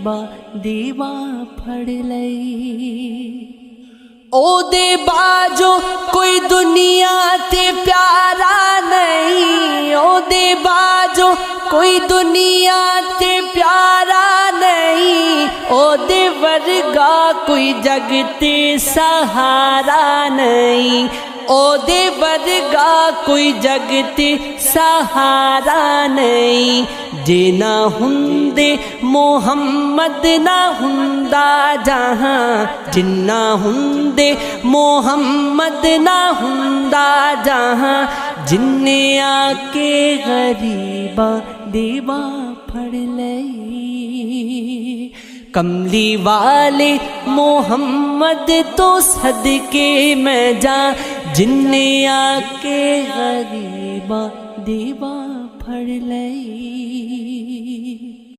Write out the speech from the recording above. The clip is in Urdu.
غریبا دیوا پھڑ لئی او دے باجو کوئی دنیا تے پیارا نہیں او دے باجو کوئی دنیا تے پیارا نہیں او دے ورگا کوئی جگ تے سہارا نہیں او دے ورگا کوئی جگ تے سہارا نہیں جے نہ ہوندے محمد نہ ہوندا جہاں جنہ ہوندے محمد نہ ہوندا جہاں جن نے آ کے غریبا دیوا پھڑ لئی کملی والے محمد تو صدقے میں جاں جن نے آ کے غریبا دیوا پھڑ لئی